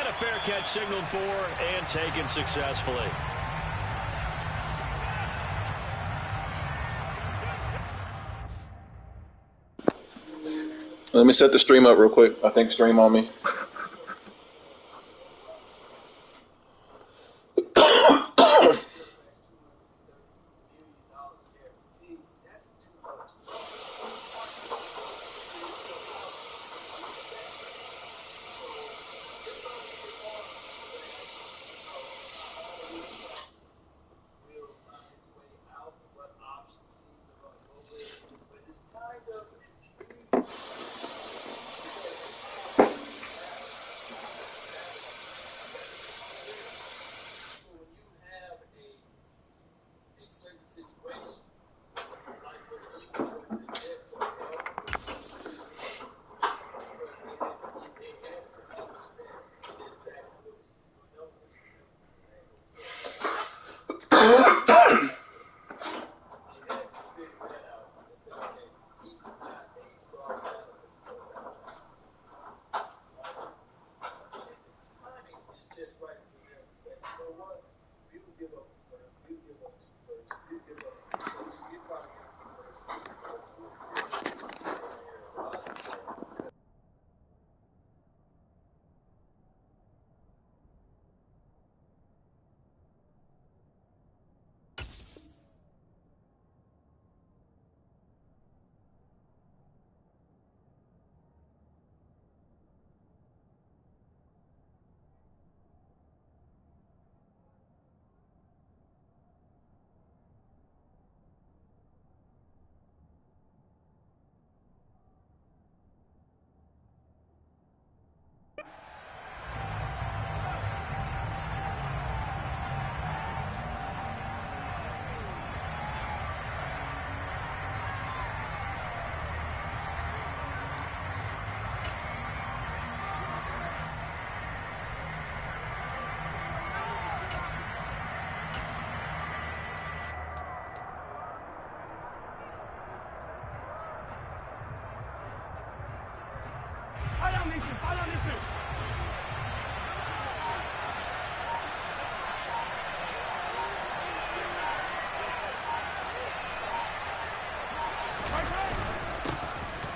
And a fair catch signaled for and taken successfully. Let me set the stream up real quick. I think stream on me.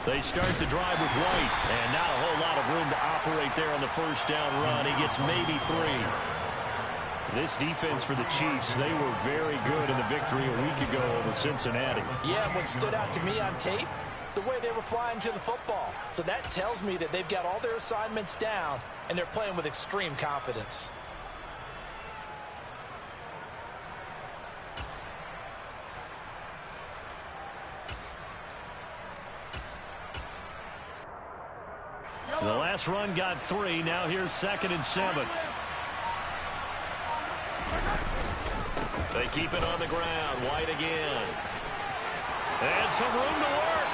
They start the drive with White, and not a whole lot of room to operate there on the first down run. He gets maybe 3. This defense for the Chiefs, they were very good in the victory a week ago over Cincinnati. Yeah, what stood out to me on tape, the way they were flying to the football. So that tells me that they've got all their assignments down, and they're playing with extreme confidence. The last run got 3. Now here's 2nd and 7. They keep it on the ground. White again. And some room to work.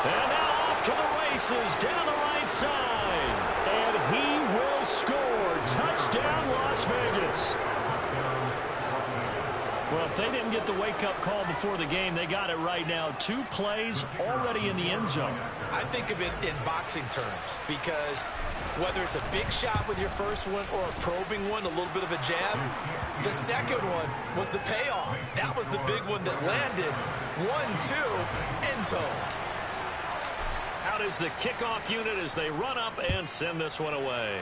And now off to the races down the right side. And he will score. Touchdown, Las Vegas. Well, if they didn't get the wake-up call before the game, they got it right now. 2 plays already in the end zone. I think of it in boxing terms because whether it's a big shot with your first one or a probing one, a little bit of a jab, the second one was the payoff. That was the big one that landed. 1-2, end zone. Out is the kickoff unit as they run up and send this one away.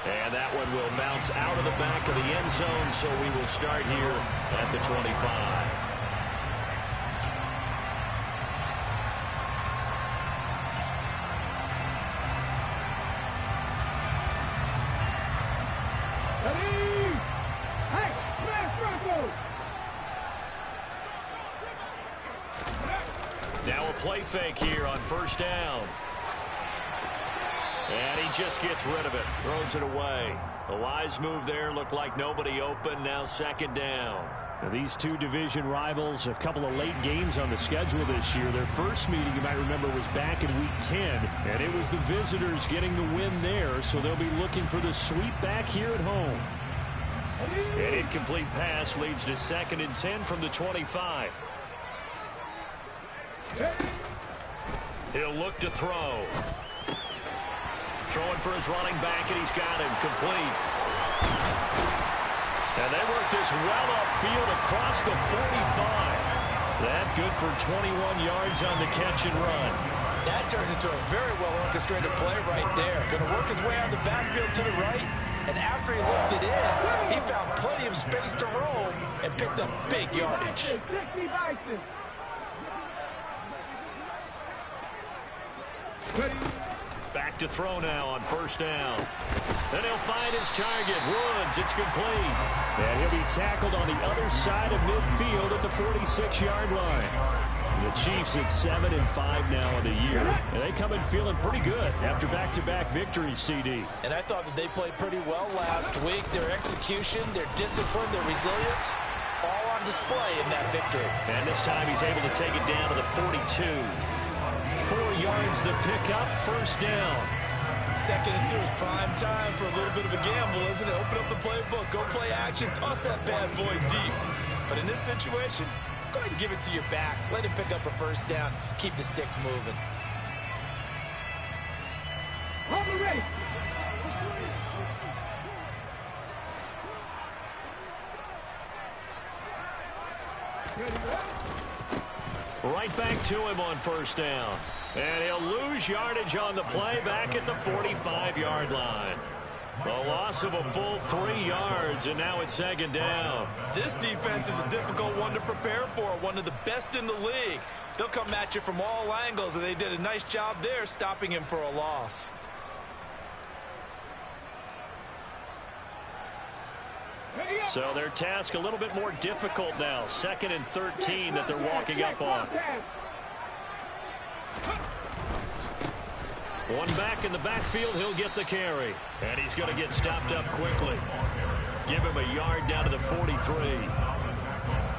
And that one will bounce out of the back of the end zone, so we will start here at the 25. Now a play fake here on first down. And he just gets rid of it, throws it away. A wise move there, looked like nobody open, now 2nd down. Now these 2 division rivals, a couple of late games on the schedule this year. Their first meeting, you might remember, was back in Week 10, and it was the visitors getting the win there, so they'll be looking for the sweep back here at home. An incomplete pass leads to 2nd and 10 from the 25. He'll look to throw. Throwing for his running back, and he's got him complete. And they work this well upfield across the 45. That good for 21 yards on the catch and run. That turned into a very well-orchestrated play right there. Going to work his way out of the backfield to the right, and after he looked it in, he found plenty of space to roam and picked up big yardage. Back to throw now on first down. Then he'll find his target. Woods, it's complete. And he'll be tackled on the other side of midfield at the 46-yard line. The Chiefs at 7-5 now in the year. And they come in feeling pretty good after back-to-back victories, CD. And I thought that they played pretty well last week. Their execution, their discipline, their resilience, all on display in that victory. And this time he's able to take it down to the 42. 4 yards the pickup, first down. 2nd and 2 is prime time for a little bit of a gamble, isn't it? Open up the playbook, go play action, toss that bad boy deep. But in this situation, go ahead and give it to your back. Let him pick up a first down. Keep the sticks moving. Right back to him on first down. And he'll lose yardage on the play back at the 45-yard line. A loss of a full 3 yards, and now it's 2nd down. This defense is a difficult one to prepare for, one of the best in the league. They'll come at you from all angles, and they did a nice job there stopping him for a loss. So their task a little bit more difficult now. 2nd and 13 that they're walking up on. One back in the backfield, he'll get the carry. And he's going to get stopped up quickly. Give him a yard down to the 43.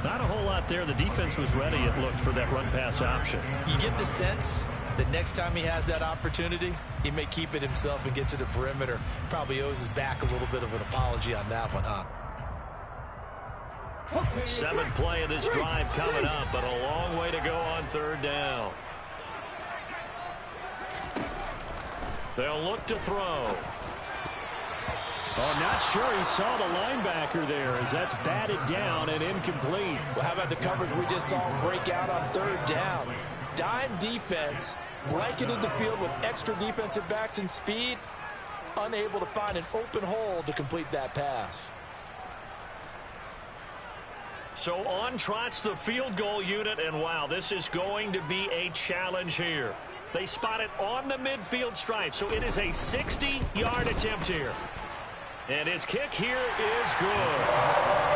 Not a whole lot there. The defense was ready, it looked, for that run-pass option. You get the sense that next time he has that opportunity, he may keep it himself and get to the perimeter. Probably owes his back a little bit of an apology on that one, huh? 7th play of this drive coming up, but a long way to go on 3rd down. They'll look to throw. Oh, not sure he saw the linebacker there as that's batted down and incomplete. Well, how about the coverage we just saw break out on 3rd down? Dime defense, blanketed the field with extra defensive backs and speed, unable to find an open hole to complete that pass. So on trots the field goal unit, and wow, this is going to be a challenge here. They spot it on the midfield stripe, so it is a 60-yard attempt here. And his kick here is good.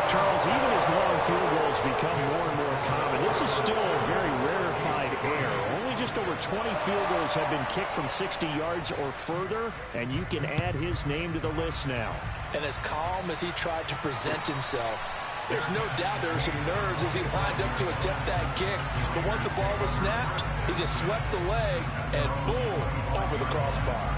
Charles, even as long field goals become more and more common, this is still a very rarefied air. Only just over 20 field goals have been kicked from 60 yards or further, and you can add his name to the list now. And as calm as he tried to present himself, there's no doubt there were some nerves as he lined up to attempt that kick. But once the ball was snapped, he just swept the leg and boom, over the crossbar.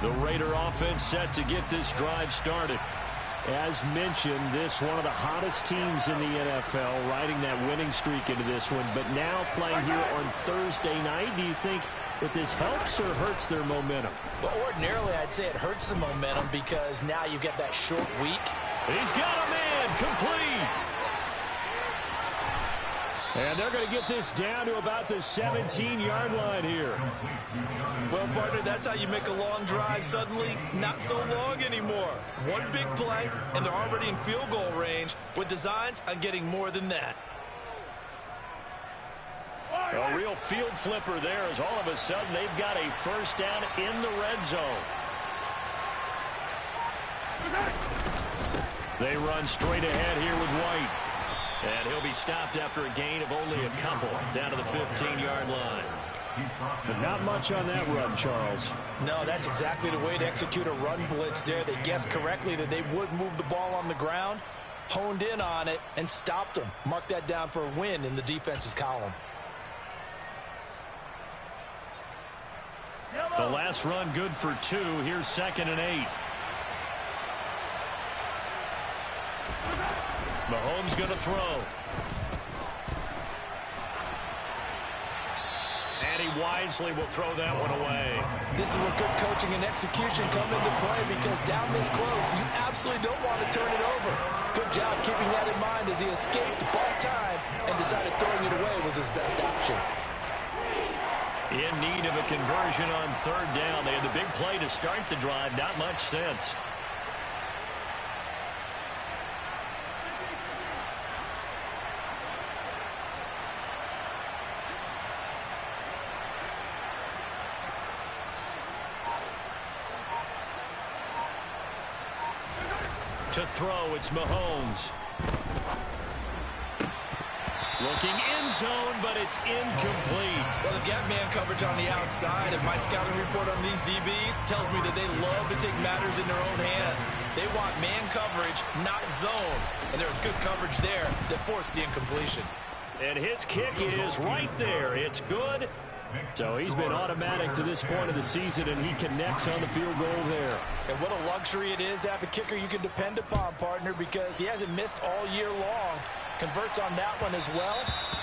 The Raider offense set to get this drive started. As mentioned, this one of the hottest teams in the NFL, riding that winning streak into this one, but now playing here on Thursday night. Do you think that this helps or hurts their momentum? Well, ordinarily, I'd say it hurts the momentum because now you get that short week. He's got a man complete. And they're going to get this down to about the 17-yard line here. Well, partner, that's how you make a long drive suddenly not so long anymore. One big play, and they're already in field goal range with designs on getting more than that. A real field flipper there as all of a sudden they've got a first down in the red zone. They run straight ahead here with White. And he'll be stopped after a gain of only a couple down to the 15-yard line. But not much on that run, Charles. No, that's exactly the way to execute a run blitz there. They guessed correctly that they would move the ball on the ground, honed in on it, and stopped them. Mark that down for a win in the defense's column. The last run good for 2. Here's 2nd and 8. Mahomes going to throw. And he wisely will throw that one away. This is where good coaching and execution come into play, because down this close, you absolutely don't want to turn it over. Good job keeping that in mind as he escaped ball time and decided throwing it away was his best option. In need of a conversion on third down. They had the big play to start the drive. Not much sense. To throw, it's Mahomes. Looking end zone, but it's incomplete. Well, they've got man coverage on the outside, and my scouting report on these DBs tells me that they love to take matters in their own hands. They want man coverage, not zone. And there was good coverage there that forced the incompletion. And his kick is right there. It's good. So he's been automatic to this point of the season, and he connects on the field goal there. And what a luxury it is to have a kicker you can depend upon, partner, because he hasn't missed all year long. Converts on that one as well.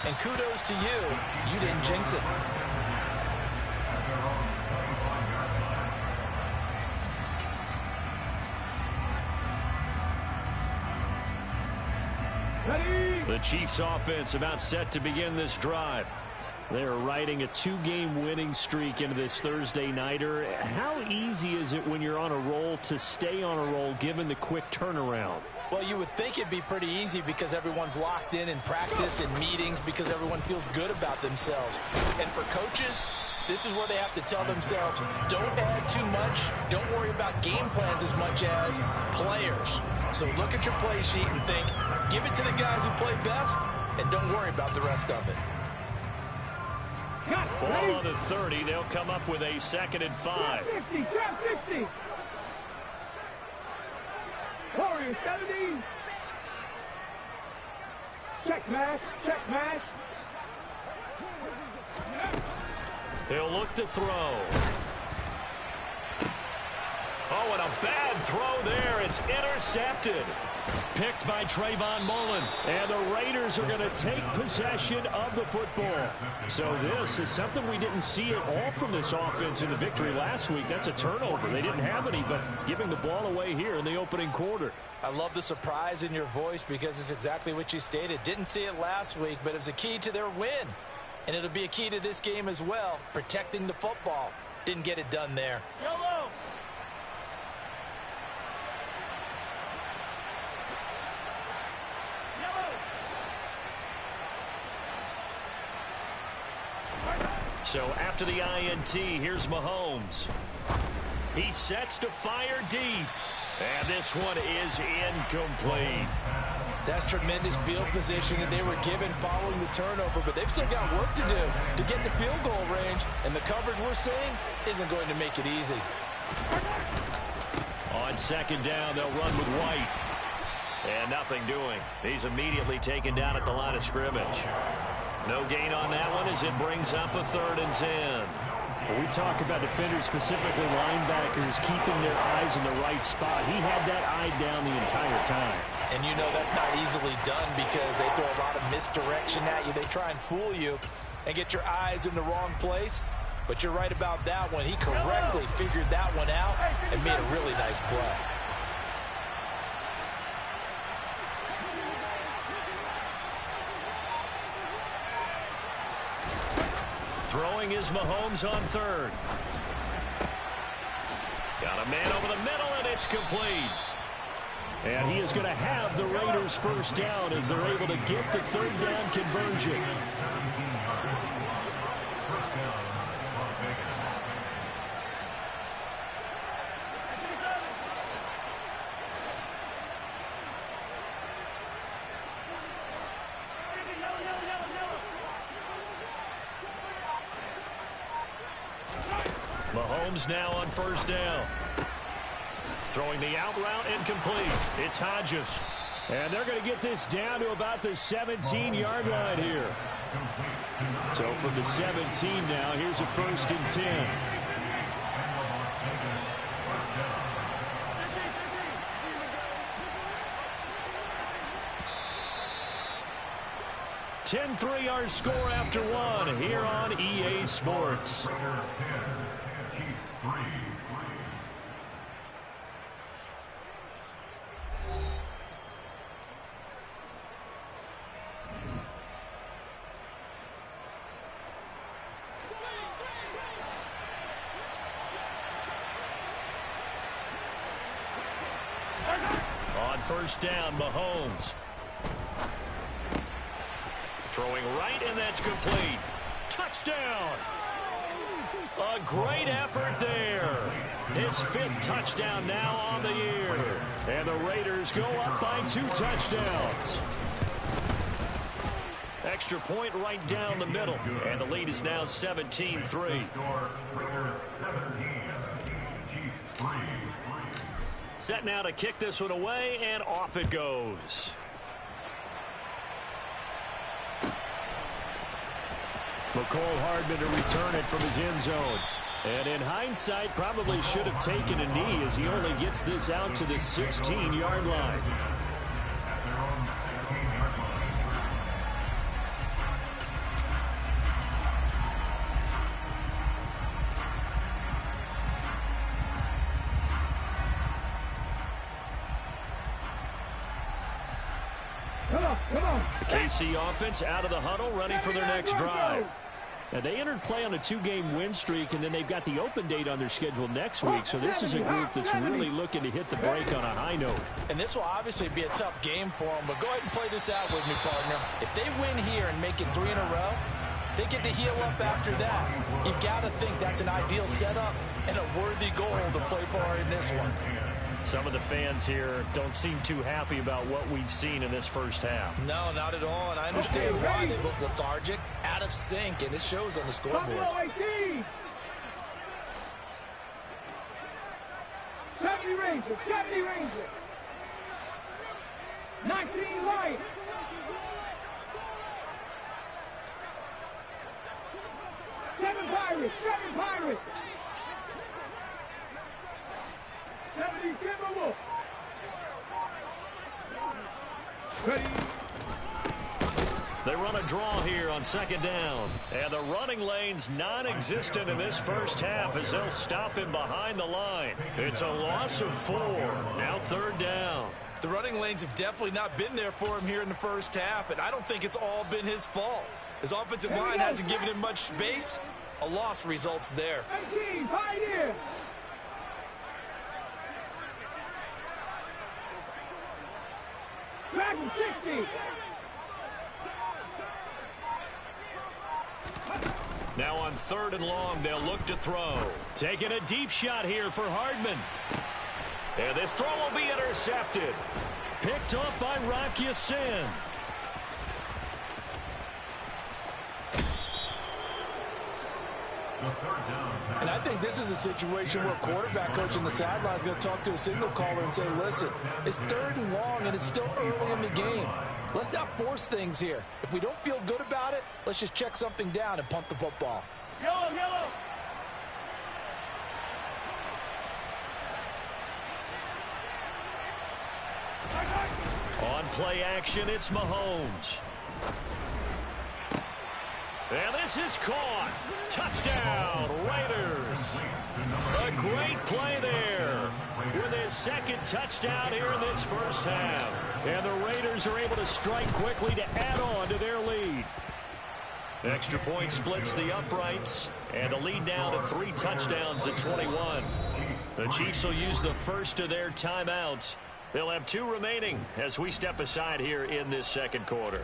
And kudos to you. You didn't jinx it. The Chiefs offense about set to begin this drive. They're riding a 2-game winning streak into this Thursday nighter. How easy is it when you're on a roll to stay on a roll given the quick turnaround? Well, you would think it'd be pretty easy because everyone's locked in practice and meetings, because everyone feels good about themselves. And for coaches, this is where they have to tell themselves, don't add too much, don't worry about game plans as much as players. So look at your play sheet and think, give it to the guys who play best, and don't worry about the rest of it. Ball on the 30. They'll come up with a 2nd and 5. 50, trap 50. Warriors 70. Check smash, check smash. He'll look to throw. Oh, and a bad throw there. It's intercepted. Picked by Trayvon Mullen. And the Raiders are going to take possession of the football. So this is something we didn't see at all from this offense in the victory last week. That's a turnover. They didn't have any, but giving the ball away here in the opening quarter. I love the surprise in your voice because it's exactly what you stated. Didn't see it last week, but it was a key to their win. And it'll be a key to this game as well, protecting the football. Didn't get it done there. Yellow. So after the INT, here's Mahomes. He sets to fire deep. And this one is incomplete. That's tremendous field position that they were given following the turnover, but they've still got work to do to get to field goal range, and the coverage we're seeing isn't going to make it easy. On 2nd down, they'll run with White. And nothing doing. He's immediately taken down at the line of scrimmage. No gain on that one as it brings up a 3rd and 10. When we talk about defenders, specifically linebackers, keeping their eyes in the right spot. He had that eye down the entire time. And you know that's not easily done because they throw a lot of misdirection at you. They try and fool you and get your eyes in the wrong place. But you're right about that one. He correctly figured that one out and made a really nice play. Throwing is Mahomes on 3rd. Got a man over the middle, and it's complete. And he is going to have the Raiders' 1st down as they're able to get the 3rd down conversion. Mahomes now on 1st down. Throwing the out route incomplete. It's Hodges. And they're going to get this down to about the 17-yard line here. So from the 17 now, here's a 1st and 10. 10-3 our score after one here on EA Sports. On first down, Mahomes. Throwing right, and that's complete. Touchdown! A great effort there. His 5th touchdown now on the year. And the Raiders go up by 2 touchdowns. Extra point right down the middle. And the lead is now 17-3. Set now to kick this one away, and off it goes. McCole Hardman to return it from his end zone. And in hindsight, probably should have taken a knee as he only gets this out to the 16-yard line. The KC offense out of the huddle, ready for their next drive. Now, they entered play on a 2-game win streak, and then they've got the open date on their schedule next week. So this is a group that's really looking to hit the break on a high note. And this will obviously be a tough game for them, but go ahead and play this out with me, partner. If they win here and make it 3 in a row, they get to heal up after that. You've got to think that's an ideal setup and a worthy goal to play for in this one. Some of the fans here don't seem too happy about what we've seen in this first half. No, not at all, and I understand why they look lethargic, out of sync, and it shows on the scoreboard. 70 Rangers, 70 Rangers. 19 right. 7 Pirates, 7 Pirates. 70 Timberwolves. Ready. They run a draw here on second down. And the running lane's non-existent in this first half as they'll stop him behind the line. It's a loss of 4. Now third down. The running lanes have definitely not been there for him here in the first half, and I don't think it's all been his fault. His offensive line hasn't given him much space. A loss results there. 18, Pioneer. Dragon 60. Now on third and long, they'll look to throw. Taking a deep shot here for Hardman. And this throw will be intercepted. Picked off by Rock Ya-Sin. And I think this is a situation where a quarterback coach on the sideline is going to talk to a signal caller and say, listen, it's third and long and it's still early in the game. Let's not force things here. If we don't feel good about it, let's just check something down and punt the football. Yellow, yellow. On play action, it's Mahomes. And this is caught. Touchdown, Raiders. A great play there with his second touchdown here in this first half. And the Raiders are able to strike quickly to add on to their lead. Extra point splits the uprights, and the lead now to 3 touchdowns at 21. The Chiefs will use the first of their timeouts. They'll have 2 remaining as we step aside here in this second quarter.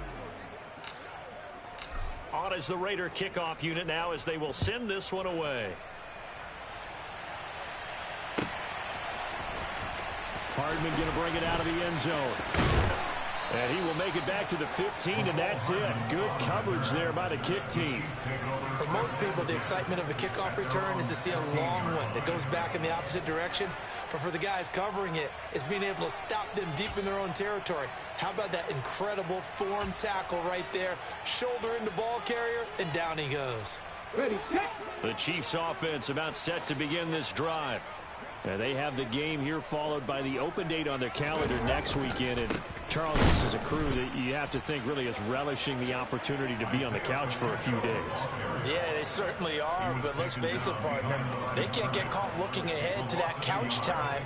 On is the Raider kickoff unit now as they will send this one away. Hardman going to bring it out of the end zone. And he will make it back to the 15, and that's it. Good coverage there by the kick team. For most people, the excitement of a kickoff return is to see a long one that goes back in the opposite direction. But for the guys covering it, it's being able to stop them deep in their own territory. How about that incredible form tackle right there? Shoulder into ball carrier, and down he goes. Ready, set. The Chiefs offense about set to begin this drive. And they have the game here followed by the open date on their calendar next weekend. And Charles, this is a crew that you have to think really is relishing the opportunity to be on the couch for a few days. Yeah, they certainly are, but let's face it, partner. They can't get caught looking ahead to that couch time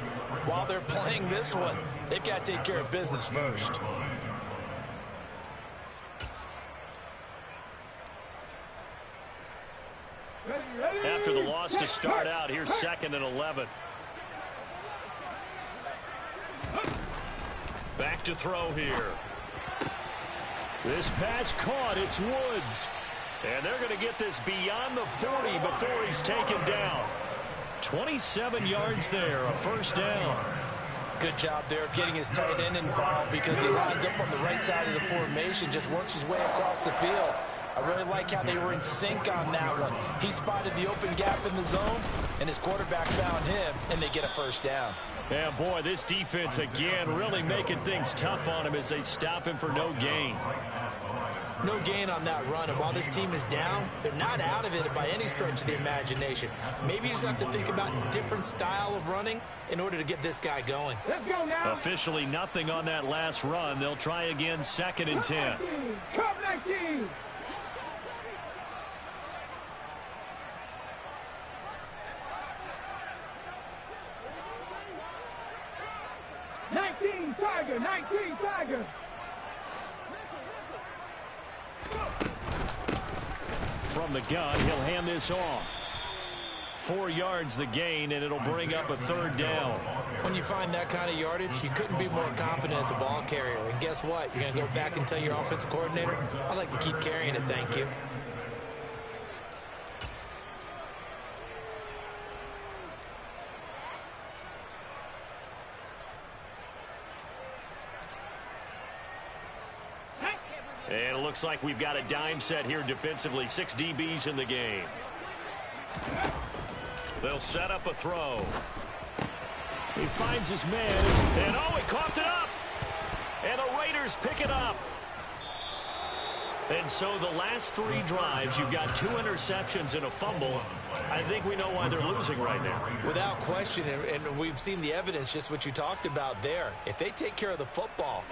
while they're playing this one. They've got to take care of business first. After the loss to start out, here's 2nd and 11. Back to throw here. This pass caught. It's Woods. And they're going to get this beyond the 40 before he's taken down. 27 yards there, a first down. Good job there of getting his tight end involved because he lines up on the right side of the formation, just works his way across the field. I really like how they were in sync on that one. He spotted the open gap in the zone, and his quarterback found him, and they get a first down. Yeah, boy, this defense again really making things tough on him as they stop him for no gain. No gain on that run, and while this team is down, they're not out of it by any stretch of the imagination. Maybe you just have to think about a different style of running in order to get this guy going. Let's go now. Officially nothing on that last run. They'll try again 2nd and 10. Come 19. Tiger, 19 Tiger. From the gun, he'll hand this off. 4 yards the gain, and it'll bring up a 3rd down. When you find that kind of yardage, you couldn't be more confident as a ball carrier. And guess what? You're going to go back and tell your offensive coordinator, I'd like to keep carrying it, thank you. And it looks like we've got a dime set here defensively. 6 DBs in the game. They'll set up a throw. He finds his man. And oh, he coughed it up. And the Raiders pick it up. And so the last 3 drives, you've got 2 interceptions and a fumble. I think we know why they're losing right now. Without question, and we've seen the evidence, just what you talked about there. If they take care of the football,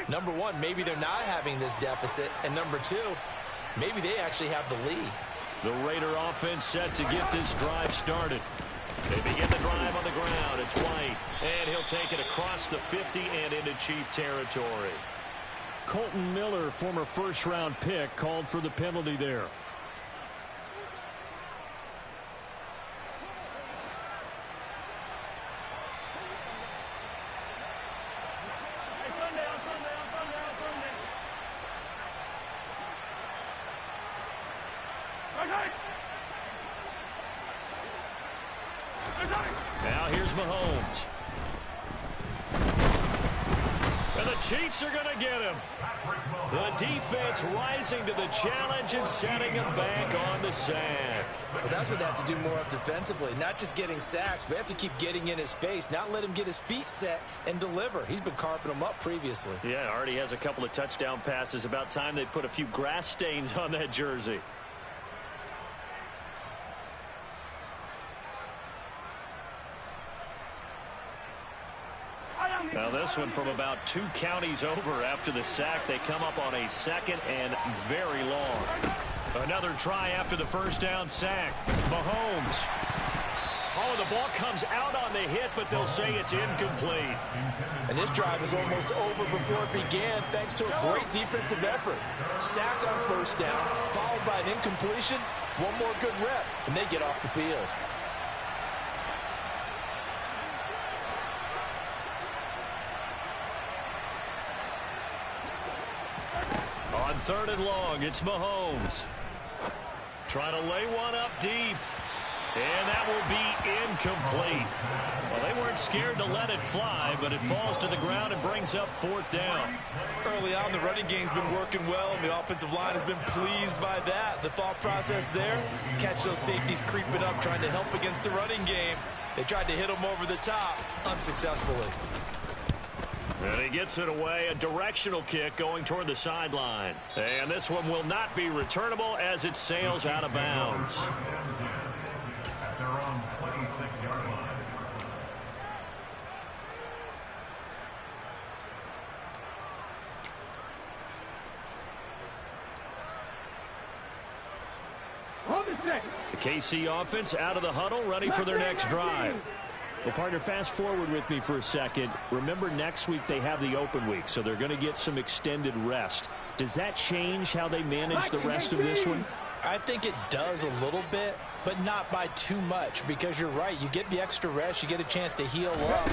number one, maybe they're not having this deficit. And number 2, maybe they actually have the lead. The Raider offense set to get this drive started. They begin the drive on the ground. It's White. And he'll take it across the 50 and into Chief territory. Colton Miller, former first-round pick, called for the penalty there. Now here's Mahomes. And the Chiefs are going to get him. The defense rising to the challenge and setting him back on the sack. Well, that's what they have to do more of defensively. Not just getting sacks, but they have to keep getting in his face. Not let him get his feet set and deliver. He's been carping them up previously. Yeah, already has a couple of touchdown passes. About time they put a few grass stains on that jersey. Now this one from about 2 counties over after the sack. They come up on a 2nd and very long. Another try after the first down sack. Mahomes. Oh, the ball comes out on the hit, but they'll say it's incomplete. And this drive is almost over before it began thanks to a great defensive effort. Sack on first down, followed by an incompletion. One more good rep, and they get off the field. On 3rd and long, it's Mahomes. Trying to lay one up deep. And that will be incomplete. Well, they weren't scared to let it fly, but it falls to the ground and brings up 4th down. Early on, the running game's been working well, and the offensive line has been pleased by that. The thought process there, catch those safeties creeping up, trying to help against the running game. They tried to hit them over the top, unsuccessfully. And he gets it away, a directional kick going toward the sideline. And this one will not be returnable as it sails out of bounds. The KC offense out of the huddle, ready for their next drive. Well, partner, fast forward with me for a second. Remember, next week they have the open week, so they're going to get some extended rest. Does that change how they manage the rest of this one? I think it does a little bit, but not by too much, because you're right. You get the extra rest, you get a chance to heal up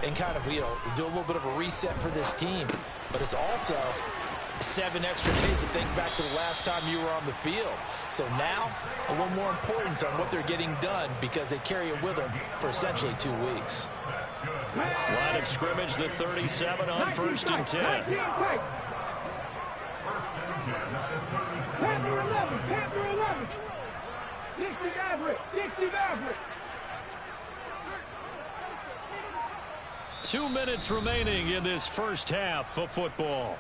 and kind of, do a little bit of a reset for this team. But it's also 7 extra days to think back to the last time you were on the field. So now, a little more importance on what they're getting done, because they carry it with them for essentially 2 weeks. Line of scrimmage, the 37 on 1st and 10. Panther 11. 60 average. 60 average. 2 minutes remaining in this first half of football.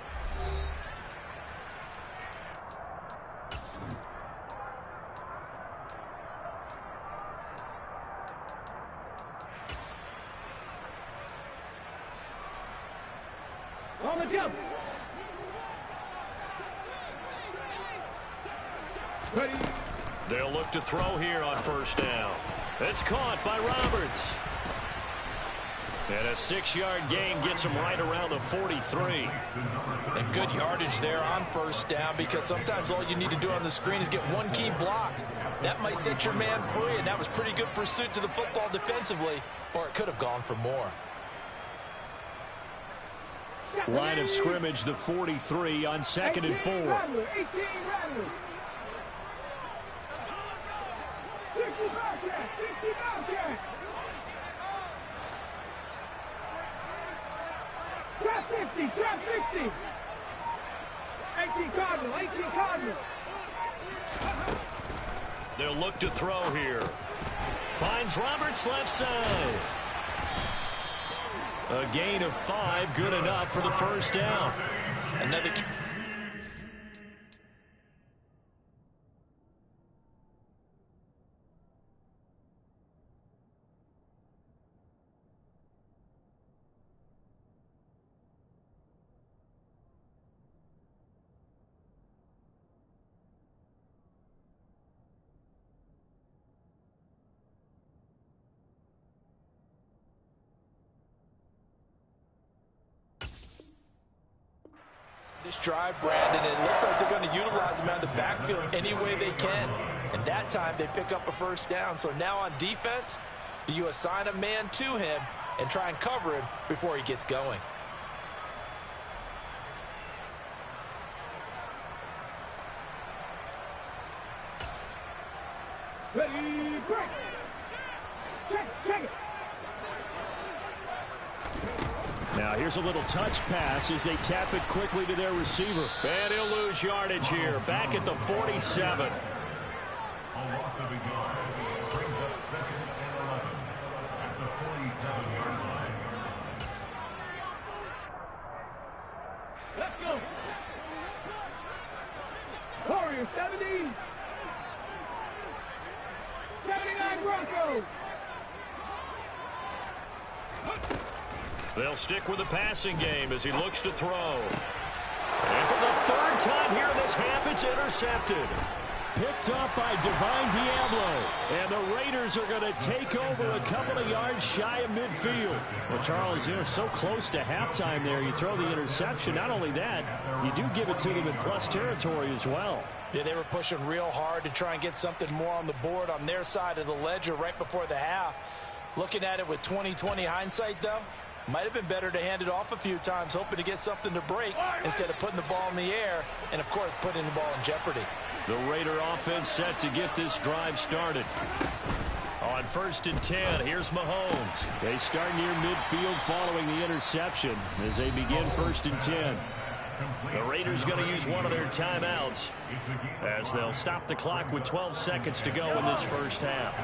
On the jump. Ready. They'll look to throw here on 1st down. It's caught by Roberts. And a 6-yard gain gets him right around the 43. And good yardage there on 1st down, because sometimes all you need to do on the screen is get one key block. That might set your man free, and that was pretty good pursuit to the football defensively, or it could have gone for more. Line of scrimmage, the 43 on 2nd and 4. 18 Rattler. 60 Bobcat. 60 Bobcat. Trap 50. 18 Cardinal. They'll look to throw here. Finds Roberts left side. A gain of 5, good enough for the 1st down. Another. This drive, Brandon, it looks like they're going to utilize him out of the backfield any way they can. And that time they pick up a 1st down. So now on defense, do you assign a man to him and try and cover him before he gets going? Ready, break. Check it. Now here's a little touch pass as they tap it quickly to their receiver. And he'll lose yardage here, back at the 47. Let's go. Warriors 70. 79 Broncos. They'll stick with the passing game as he looks to throw. And for the 3rd time here in this half, it's intercepted. Picked up by Divine Diablo. And the Raiders are going to take over a couple of yards shy of midfield. Well, Charles, so close to halftime there. You throw the interception. Not only that, you do give it to them in plus territory as well. Yeah, they were pushing real hard to try and get something more on the board on their side of the ledger right before the half. Looking at it with 20/20 hindsight, though, might have been better to hand it off a few times, hoping to get something to break instead of putting the ball in the air and, of course, putting the ball in jeopardy. The Raider offense set to get this drive started. On 1st and 10, here's Mahomes. They start near midfield following the interception as they begin 1st and 10. The Raiders going to use one of their timeouts as they'll stop the clock with 12 seconds to go in this first half.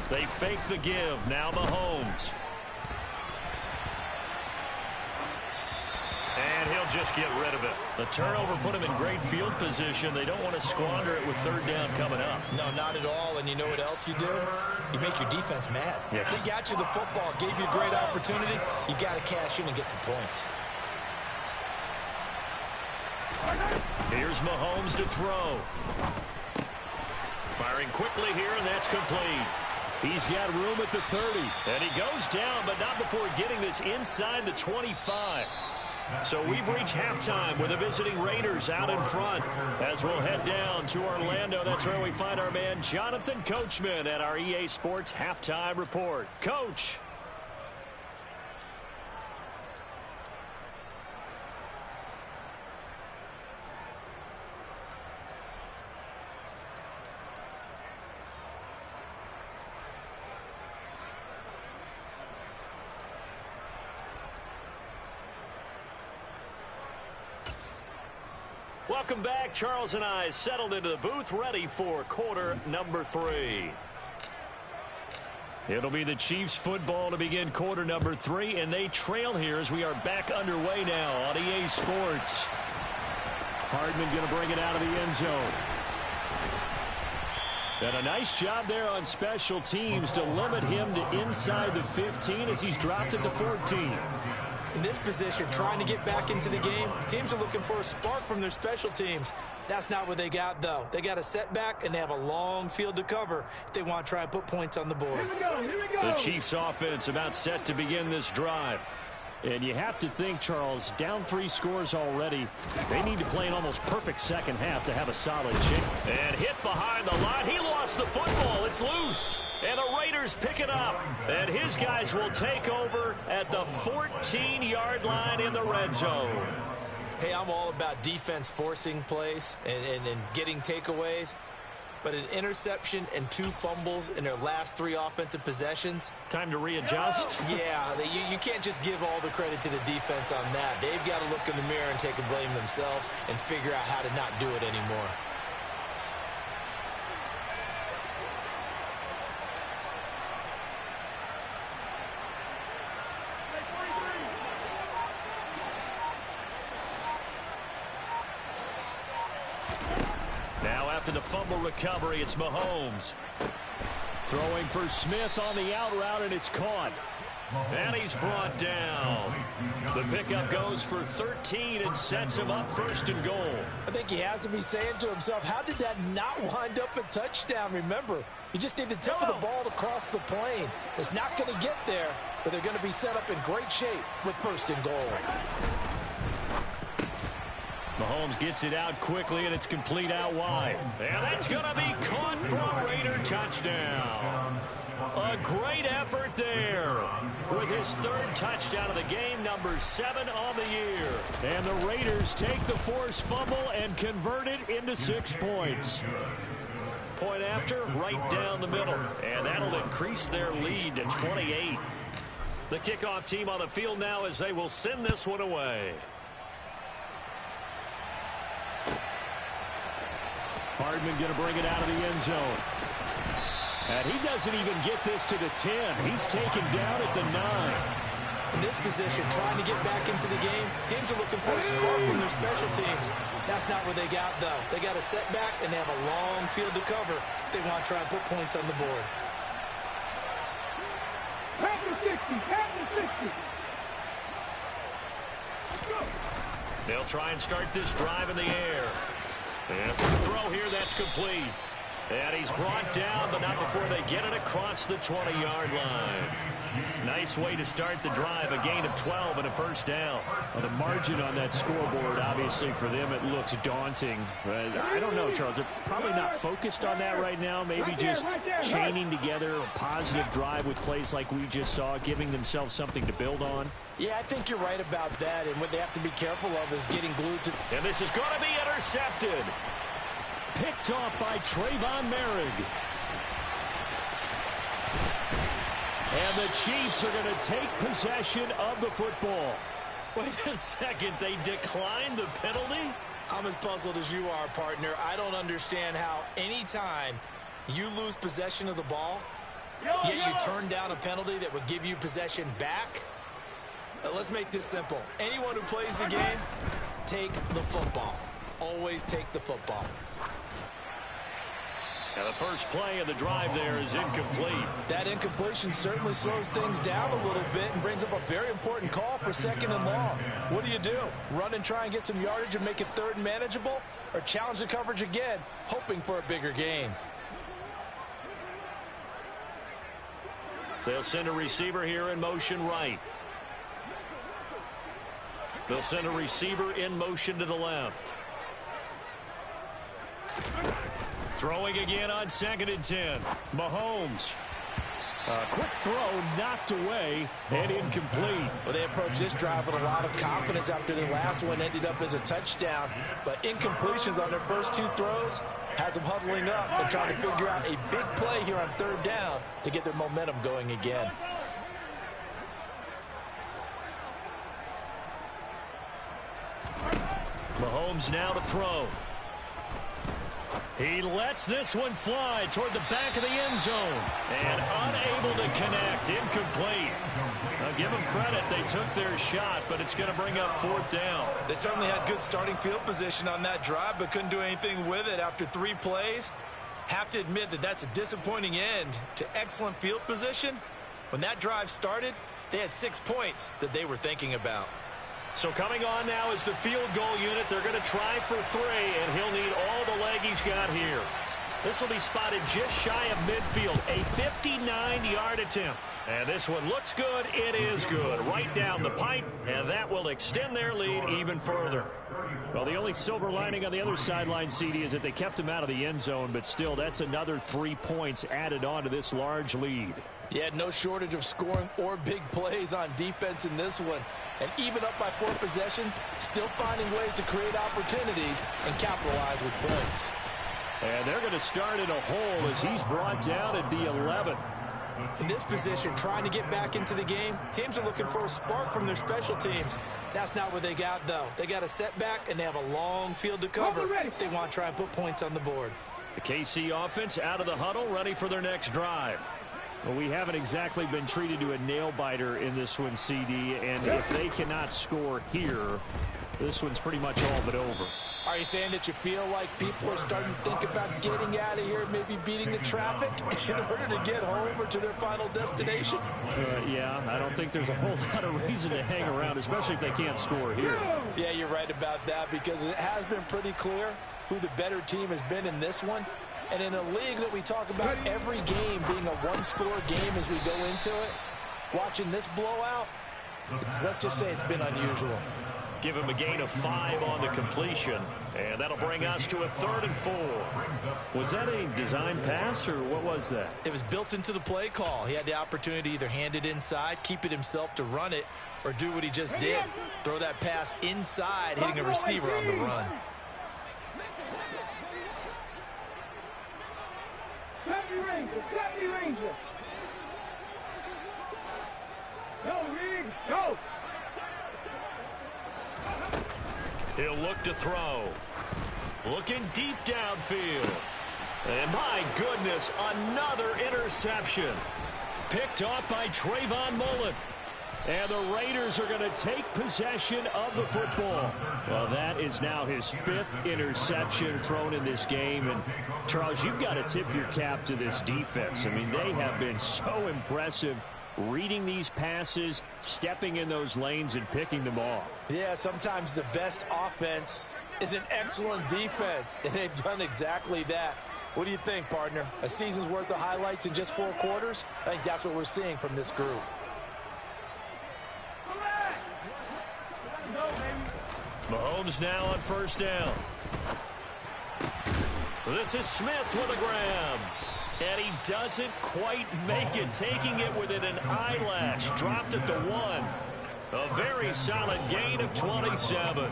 They fake the give. Now Mahomes. And And he'll just get rid of it. The turnover put him in great field position. They don't want to squander it with third down coming up. No, not at all. And you know what else you do? You make your defense mad. Yeah. They got you the football, gave you a great opportunity. You got to cash in and get some points. Here's Mahomes to throw. Firing quickly here, and that's complete. He's got room at the 30. And he goes down, but not before getting this inside the 25. So we've reached halftime with the visiting Raiders out in front. As we'll head down to Orlando, that's where we find our man Jonathan Coachman at our EA Sports Halftime Report. Coach. Welcome back. Charles and I settled into the booth, ready for quarter number 3. It'll be the Chiefs football to begin quarter number 3, and they trail here as we are back underway now on EA Sports. Hardman going to bring it out of the end zone. And a nice job there on special teams to limit him to inside the 15 as he's dropped it to 14. In this position, trying to get back into the game, teams are looking for a spark from their special teams. That's not what they got, though. They got a setback, and they have a long field to cover if they want to try and put points on the board. Here we go, here we go. The Chiefs offense about set to begin this drive. And you have to think, Charles, down 3 scores already. They need to play an almost perfect second half to have a solid chance. And hit behind the line. He lost the football. It's loose. And the Raiders pick it up. And his guys will take over at the 14-yard line in the red zone. Hey, I'm all about defense forcing plays and getting takeaways. But an interception and 2 fumbles in their last 3 offensive possessions. Time to readjust. Yeah, you can't just give all the credit to the defense on that. They've got to look in the mirror and take the blame themselves and figure out how to not do it anymore. Now after the fumble recovery, it's Mahomes. Throwing for Smith on the out route, and it's caught. And he's brought down. The pickup goes for 13 and sets him up first and goal. I think he has to be saying to himself, how did that not wind up a touchdown? Remember, you just need the tip of the ball to cross the plane. It's not going to get there, but they're going to be set up in great shape with first and goal. Mahomes gets it out quickly, and it's complete out wide. And that's going to be caught for a Raider touchdown. A great effort there with his 3rd touchdown of the game, number 7 on the year. And the Raiders take the forced fumble and convert it into 6 points. Point after, right down the middle. And that'll increase their lead to 28. The kickoff team on the field now as they will send this one away. Hardman going to bring it out of the end zone. And he doesn't even get this to the 10. He's taken down at the 9. In this position, trying to get back into the game, teams are looking for a spark from their special teams. That's not what they got, though. They got a setback, and they have a long field to cover if they want to try and put points on the board. Half the 60, half the 60. Let's go. They'll try and start this drive in the air. And the throw here, that's complete. And he's brought down, but not before they get it across the 20-yard line. Nice way to start the drive, a gain of 12 and a first down. Well, the margin on that scoreboard, obviously, for them, it looks daunting. But I don't know, Charles. They're probably not focused on that right now. Maybe just chaining together a positive drive with plays like we just saw, giving themselves something to build on. Yeah, I think you're right about that. And what they have to be careful of is getting glued to... And this is going to be intercepted. Picked off by Trayvon Merrick. And the Chiefs are going to take possession of the football. Wait a second, they declined the penalty? I'm as puzzled as you are, partner. I don't understand how anytime you lose possession of the ball, yet you turn down a penalty that would give you possession back. Let's make this simple. Anyone who plays the game, take the football. Always take the football. And the first play of the drive there is incomplete. That incompletion certainly slows things down a little bit and brings up a very important call for 2nd and long. What do? Run and try and get some yardage and make it 3rd and manageable? Or challenge the coverage again, hoping for a bigger gain? They'll send a receiver here in motion right. They'll send a receiver in motion to the left. Throwing again on 2nd and 10. Mahomes. Quick throw knocked away and incomplete. Well, they approached this drive with a lot of confidence after their last one ended up as a touchdown. But incompletions on their first 2 throws has them huddling up and trying to figure out a big play here on 3rd down to get their momentum going again. Mahomes now to throw. He lets this one fly toward the back of the end zone. And unable to connect. Incomplete. I'll give them credit. They took their shot, but it's going to bring up 4th down. They certainly had good starting field position on that drive, but couldn't do anything with it after 3 plays. Have to admit that that's a disappointing end to excellent field position. When that drive started, they had 6 points that they were thinking about. So coming on now is the field goal unit. They're going to try for 3, and he'll need all the leg he's got here. This will be spotted just shy of midfield. A 59-yard attempt. And this one looks good. It is good. Right down the pipe, and that will extend their lead even further. Well, the only silver lining on the other sideline, CD, is that they kept him out of the end zone, but still, that's another 3 points added on to this large lead. Yeah, no shortage of scoring or big plays on defense in this one. And even up by 4 possessions, still finding ways to create opportunities and capitalize with points. And they're going to start in a hole as he's brought down at the 11. In this position, trying to get back into the game, teams are looking for a spark from their special teams. That's not what they got, though. They got a setback, and they have a long field to cover if they want to try and put points on the board. The KC offense out of the huddle, ready for their next drive. Well, we haven't exactly been treated to a nail-biter in this one, CD, and if they cannot score here, this one's pretty much all but over. Are you saying that you feel like people are starting to think about getting out of here, maybe beating the traffic in order to get home or to their final destination? Yeah, I don't think there's a whole lot of reason to hang around, especially if they can't score here. Yeah, you're right about that, because it has been pretty clear who the better team has been in this one. And in a league that we talk about every game being a one-score game as we go into it, watching this blowout, let's just say it's been unusual. Give him a gain of 5 on the completion, and that'll bring us to a 3rd and 4. Was that a design pass, or what was that? It was built into the play call. He had the opportunity to either hand it inside, keep it himself to run it, or do what he just did. Throw that pass inside, hitting a receiver on the run. Deputy Ranger. Go, Reed, go. He'll look to throw. Looking deep downfield. And my goodness, another interception. Picked off by Trayvon Mullen. And the Raiders are going to take possession of the football. Well, that is now his 5th interception thrown in this game. And, Charles, you've got to tip your cap to this defense. I mean, they have been so impressive reading these passes, stepping in those lanes, and picking them off. Yeah, sometimes the best offense is an excellent defense, and they've done exactly that. What do you think, partner? A season's worth of highlights in just 4 quarters? I think that's what we're seeing from this group. Mahomes now on 1st down. This is Smith with a grab. And he doesn't quite make it, taking it within an eyelash. Dropped at the 1. A very solid gain of 27.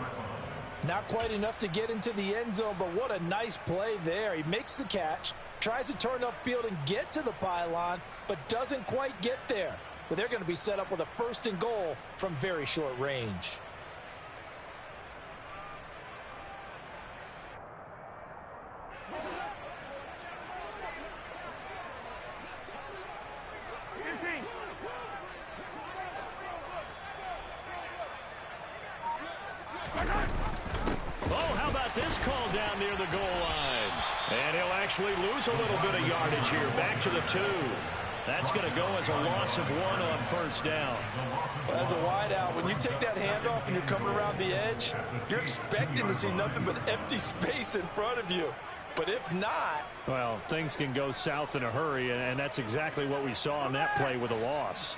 Not quite enough to get into the end zone, but what a nice play there. He makes the catch, tries to turn upfield and get to the pylon, but doesn't quite get there. But they're going to be set up with a 1st and goal from very short range. Oh, how about this call down near the goal line? And he'll actually lose a little bit of yardage here. Back to the 2. That's going to go as a loss of 1 on first down. Well, as a wideout, when you take that handoff and you're coming around the edge, you're expecting to see nothing but empty space in front of you. But if not... Well, things can go south in a hurry, and that's exactly what we saw on that play with a loss.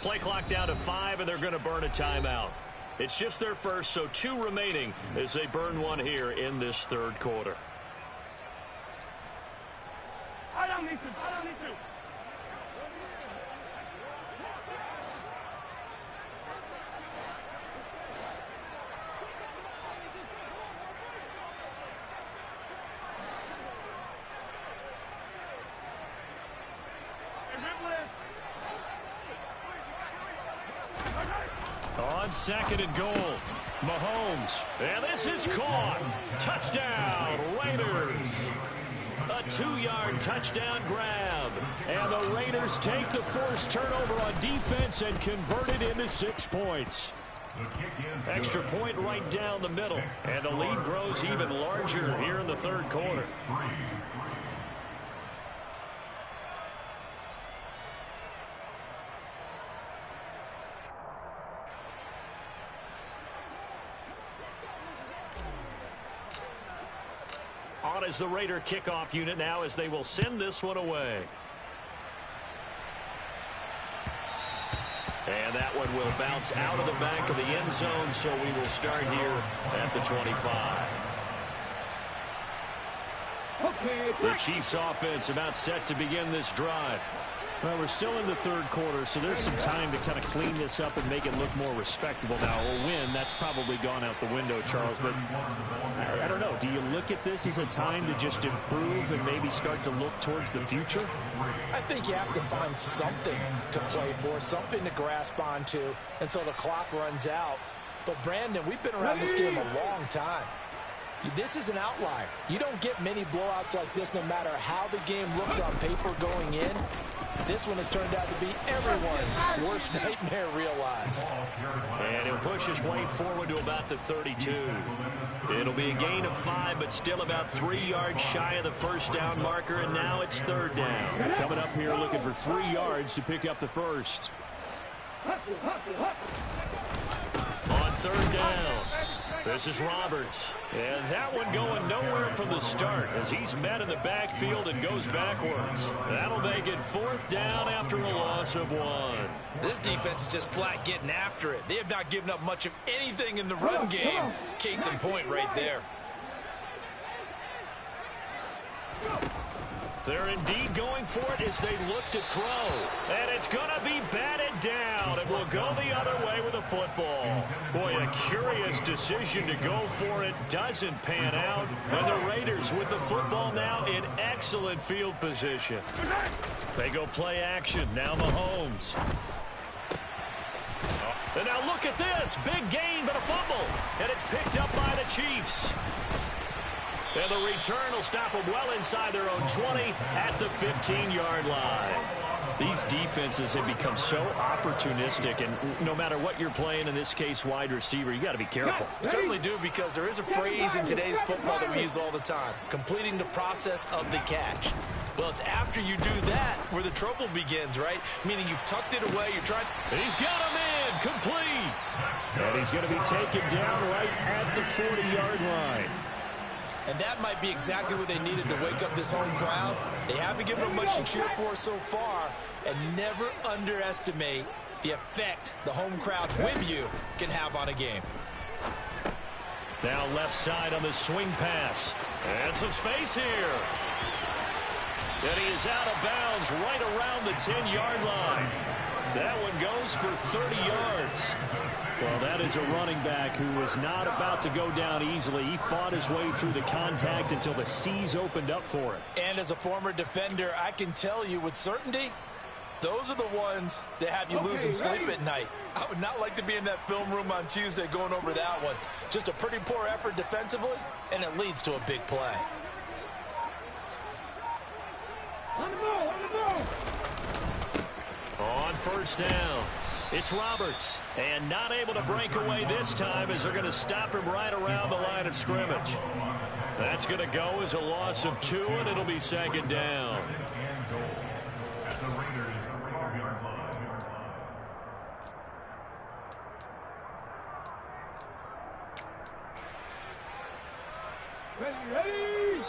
Play clock down to 5, and they're going to burn a timeout. It's just their first, so 2 remaining as they burn one here in this third quarter. On second and goal, Mahomes. And this is caught. Touchdown, Raiders. A 2-yard touchdown grab. And the Raiders take the forced turnover on defense and convert it into 6 points. Extra point right down the middle. And the lead grows even larger here in the third quarter. On as the Raider kickoff unit now as they will send this one away. And that one will bounce out of the back of the end zone, so we will start here at the 25. The Chiefs offense about set to begin this drive. Well, we're still in the third quarter, so there's some time to kind of clean this up and make it look more respectable. Now, a win, that's probably gone out the window, Charles, but I don't know. Do you look at this as a time to just improve and maybe start to look towards the future? I think you have to find something to play for, something to grasp onto until the clock runs out. But, Brandon, we've been around this game a long time. This is an outlier. You don't get many blowouts like this no matter how the game looks on paper going in. This one has turned out to be everyone's worst nightmare realized. And he'll push his way forward to about the 32. It'll be a gain of 5, but still about 3 yards shy of the first down marker, and now it's third down. Coming up here looking for 3 yards to pick up the first. On third down, this is Roberts. And that one going nowhere from the start as he's met in the backfield and goes backwards. That'll make it fourth down after a loss of 1. This defense is just flat getting after it. They have not given up much of anything in the run game. Case in point right there. They're indeed going for it as they look to throw. And it's going to be batted down. It will go the other way with the football. Boy, a curious decision to go for it. Doesn't pan out. And the Raiders with the football now in excellent field position. They go play action. Now Mahomes. And now look at this. Big gain, but a fumble. And it's picked up by the Chiefs. And the return will stop them well inside their own 20 at the 15-yard line. These defenses have become so opportunistic, and no matter what you're playing, in this case, wide receiver, you got to be careful. Certainly do, because there is a phrase in today's football that we use all the time, completing the process of the catch. Well, it's after you do that where the trouble begins, right? Meaning you've tucked it away, you're trying... He's got him in, complete. And he's going to be taken down right at the 40-yard line. And that might be exactly what they needed to wake up this home crowd. They haven't given them much to cheer for so far, and never underestimate the effect the home crowd with you can have on a game. Now left side on the swing pass. And some space here. And he is out of bounds right around the 10-yard line. That one goes for 30 yards. Well, that is a running back who was not about to go down easily. He fought his way through the contact until the seas opened up for him. And as a former defender, I can tell you with certainty, Those are the ones that have you losing sleep at night. I would not like to be in that film room on Tuesday going over that one. Just a pretty poor effort defensively, and it leads to a big play. On the ball, on the ball. On first down, it's Roberts. And not able to break away this time as they're going to stop him right around the line of scrimmage. That's going to go as a loss of 2, and it'll be second down. Ready.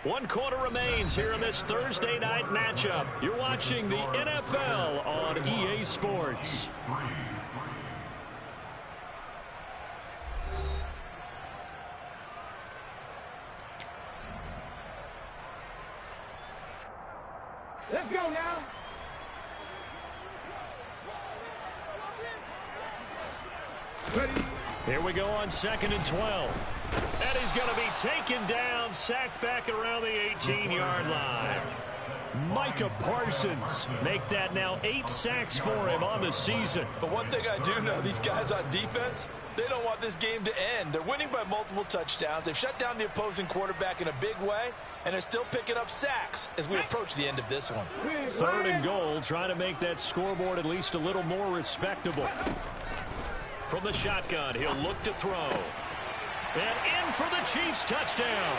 1 quarter remains here in this Thursday night matchup. You're watching the NFL on EA Sports. Let's go now. Ready. Here we go on 2nd and 12. And he's going to be taken down, sacked back around the 18-yard line. Micah Parsons make that now 8 sacks for him on the season. But one thing I do know, these guys on defense, they don't want this game to end. They're winning by multiple touchdowns. They've shut down the opposing quarterback in a big way, and they're still picking up sacks as we approach the end of this one. 3rd and goal, trying to make that scoreboard at least a little more respectable. From the shotgun, he'll look to throw. And in for the Chiefs touchdown.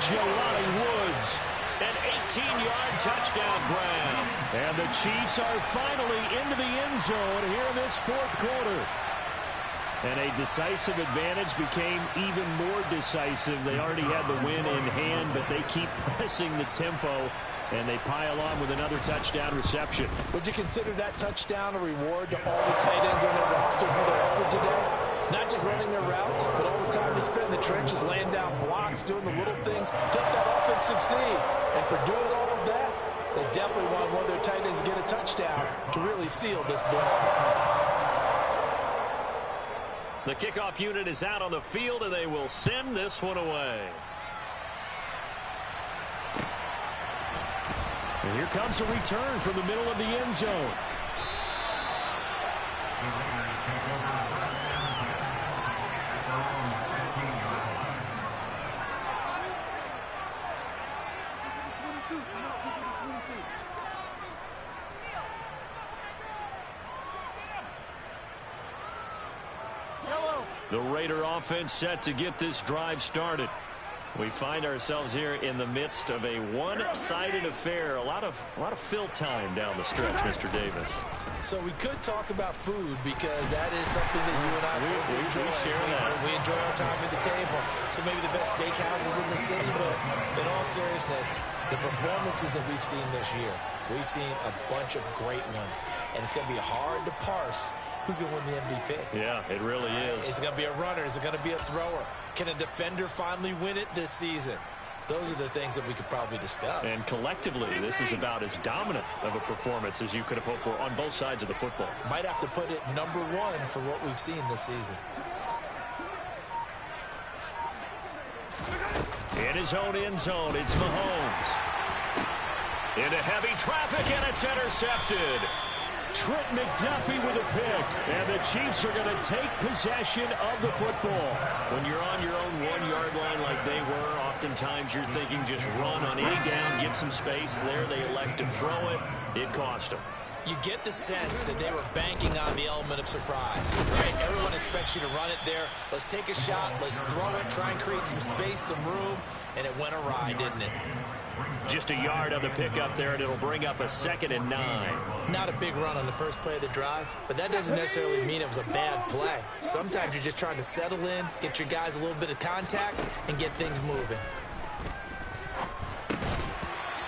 Jelani Woods, an 18-yard touchdown grab. And the Chiefs are finally into the end zone here in this 4th quarter. And a decisive advantage became even more decisive. They already had the win in hand, but they keep pressing the tempo, and they pile on with another touchdown reception. Would you consider that touchdown a reward to all the tight ends on their roster for their effort today? Not just running their routes, but all the time they spend in the trenches, laying down blocks, doing the little things to help that offense succeed. And for doing all of that, they definitely want one of their tight ends to get a touchdown to really seal this ball. The kickoff unit is out on the field, and they will send this one away. And here comes a return from the middle of the end zone. The Raider offense set to get this drive started. We find ourselves here in the midst of a one-sided affair. A lot of fill time down the stretch, Mr. Davis. So we could talk about food because that is something that you and I enjoy. We share that. We enjoy our time at the table. So maybe the best steakhouses in the city, but in all seriousness, the performances that we've seen this year, we've seen a bunch of great ones, and it's going to be hard to parse who's going to win the MVP. Yeah, it really is. Is it going to be a runner? Is it going to be a thrower? Can a defender finally win it this season? Those are the things that we could probably discuss. And collectively, this is about as dominant of a performance as you could have hoped for on both sides of the football. Might have to put it number 1 for what we've seen this season. In his own end zone, it's Mahomes. Into heavy traffic, and it's intercepted. Trent McDuffie with a pick, and the Chiefs are going to take possession of the football. When you're on your own 1-yard line like they were, oftentimes you're thinking just run on any down, get some space. There they elect to throw it. It cost them. You get the sense that they were banking on the element of surprise, right? Everyone expects you to run it there. Let's take a shot. Let's throw it, try and create some space, some room, and it went awry, didn't it? Just a yard on the pickup there, and it'll bring up a 2nd and 9. Not a big run on the first play of the drive, but that doesn't necessarily mean it was a bad play. Sometimes you're just trying to settle in, get your guys a little bit of contact, and get things moving.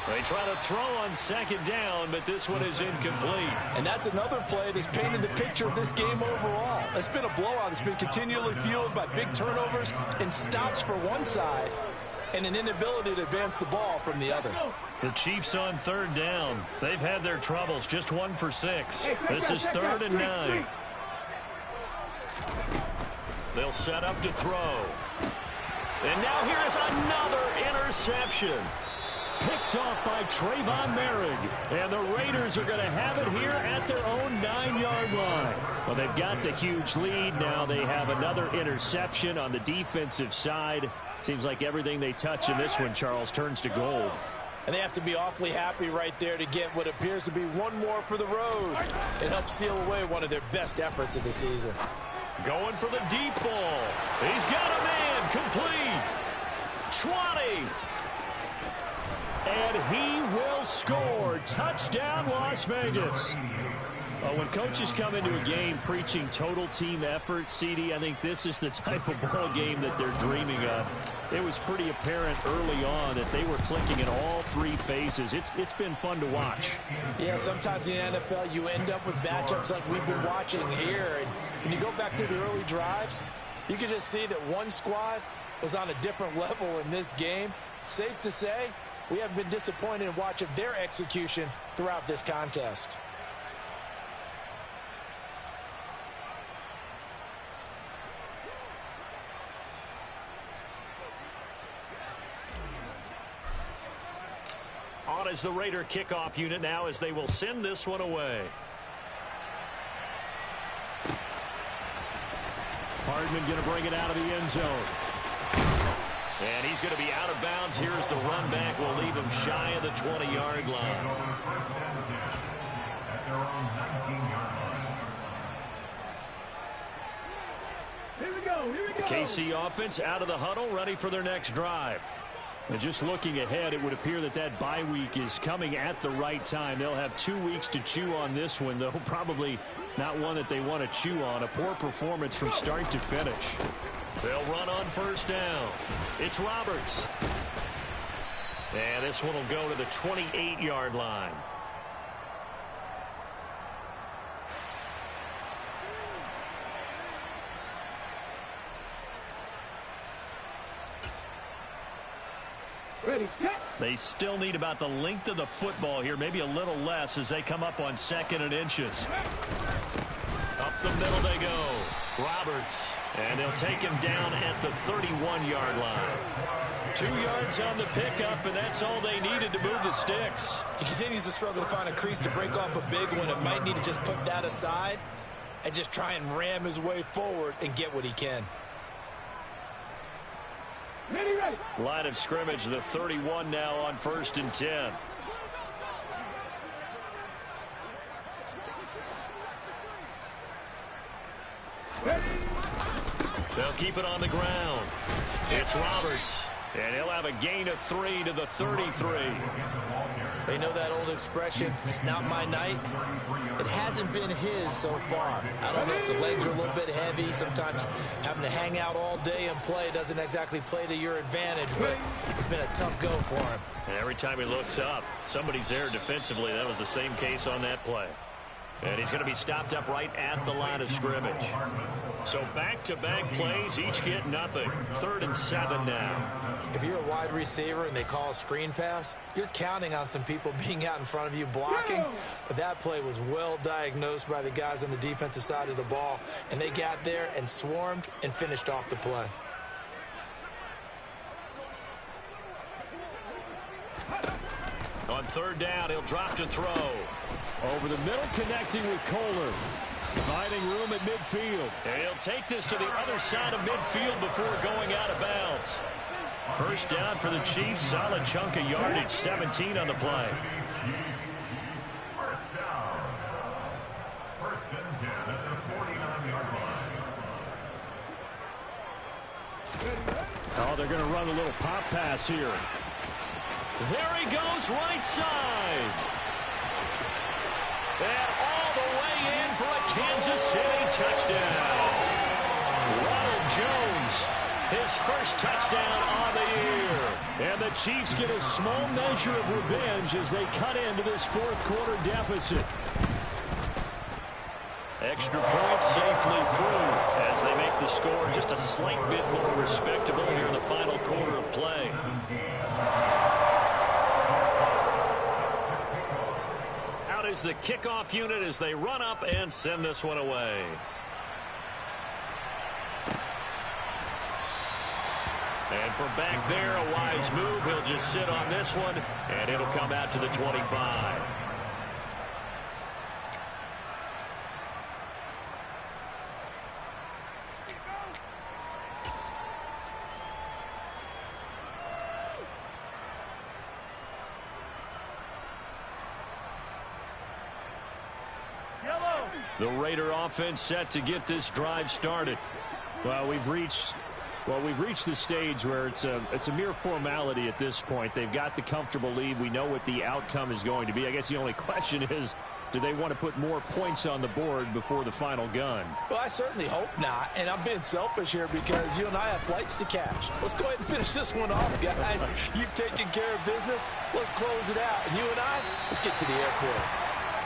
They try to throw on 2nd down, but this one is incomplete. And that's another play that's painted the picture of this game overall. It's been a blowout. It's been continually fueled by big turnovers and stops for one side and an inability to advance the ball from the other. The Chiefs on 3rd down. They've had their troubles, just 1 for 6. This is 3rd and 9. They'll set up to throw. And now here is another interception. picked off by Trayvon Merrick. And the Raiders are going to have it here at their own 9-yard line. Well, they've got the huge lead. Now they have another interception on the defensive side. Seems like everything they touch in this one, Charles, turns to gold. And they have to be awfully happy right there to get what appears to be one more for the road. It helps seal away one of their best efforts of the season. Going for the deep ball. He's got a man. Complete. 20. And he will score. Touchdown, Las Vegas. When coaches come into a game preaching total team effort, CD, I think this is the type of ball game that they're dreaming of. It was pretty apparent early on that they were clicking in all three phases. It's been fun to watch. Yeah, sometimes in the NFL you end up with matchups like we've been watching here. And when you go back to the early drives, you can just see that one squad was on a different level in this game. Safe to say, we have been disappointed in watching their execution throughout this contest. On is the Raider kickoff unit now as they will send this one away. Hardman going to bring it out of the end zone. And he's going to be out of bounds here as the run back will leave him shy of the 20-yard line. Here we go. Here we go. KC offense out of the huddle, ready for their next drive. And just looking ahead, it would appear that that bye week is coming at the right time. They'll have 2 weeks to chew on this one, though probably not one that they want to chew on. A poor performance from start to finish. They'll run on first down. It's Roberts. And this one will go to the 28-yard line. Ready, set. They still need about the length of the football here, maybe a little less as they come up on 2nd and inches. Up the middle they go. Roberts. And they'll take him down at the 31-yard line. 2 yards on the pickup, and that's all they needed to move the sticks. He continues to struggle to find a crease to break off a big one and might need to just put that aside and just try and ram his way forward and get what he can. Ready, ready. Line of scrimmage, the 31 now on 1st and 10. Ready. They'll keep it on the ground. It's Roberts. And he'll have a gain of 3 to the 33. They know that old expression, it's not my night. It hasn't been his so far. I don't know if the legs are a little bit heavy. Sometimes having to hang out all day and play doesn't exactly play to your advantage, but it's been a tough go for him. And every time he looks up, somebody's there defensively. That was the same case on that play. And he's going to be stopped up right at the line of scrimmage. So back-to-back plays, each get nothing. 3rd and 7 now. If you're a wide receiver and they call a screen pass, you're counting on some people being out in front of you blocking. But that play was well diagnosed by the guys on the defensive side of the ball. And they got there and swarmed and finished off the play. On 3rd down, he'll drop to throw. Over the middle, connecting with Kohler. Finding room at midfield. And he'll take this to the other side of midfield before going out of bounds. 1st down for the Chiefs. Solid chunk of yardage. 17 on the play. First down. 1st and 10 at the 49-yard line. Oh, they're going to run a little pop pass here. There he goes, right side. And all the way in for a Kansas City touchdown. Ronald Jones, his first touchdown on the year. And the Chiefs get a small measure of revenge as they cut into this 4th quarter deficit. Extra point safely through as they make the score just a slight bit more respectable here in the final quarter of play. Is the kickoff unit as they run up and send this one away. And from back there, a wise move. He'll just sit on this one, and it'll come out to the 25. The Raider offense set to get this drive started. Well, we've reached the stage where it's a mere formality at this point. They've got the comfortable lead. We know what the outcome is going to be. I guess the only question is, do they want to put more points on the board before the final gun? Well, I certainly hope not, and I'm being selfish here because you and I have flights to catch. Let's go ahead and finish this one off, guys. You've taken care of business. Let's close it out. And you and I, let's get to the airport.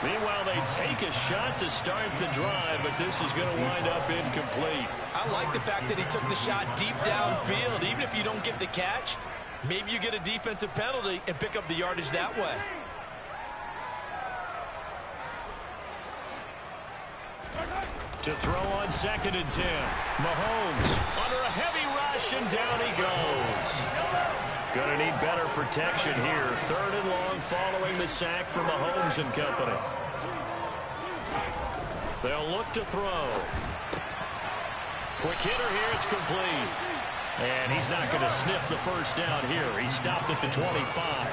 Meanwhile, they take a shot to start the drive, but this is going to wind up incomplete. I like the fact that he took the shot deep downfield. Even if you don't get the catch, maybe you get a defensive penalty and pick up the yardage that way. To throw on 2nd and 10. Mahomes under a heavy rush, and down he goes. Going to need better protection here. 3rd and long following the sack from Mahomes and company. They'll look to throw. Quick hitter here. It's complete. And he's not going to sniff the first down here. He stopped at the 25.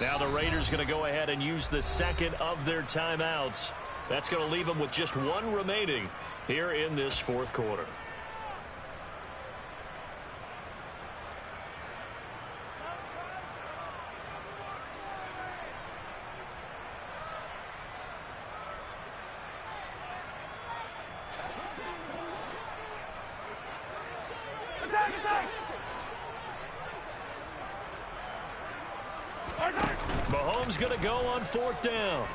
Now the Raiders going to go ahead and use the 2nd of their timeouts. That's going to leave them with just 1 remaining here in this 4th quarter. Mahomes going to go on 4th down.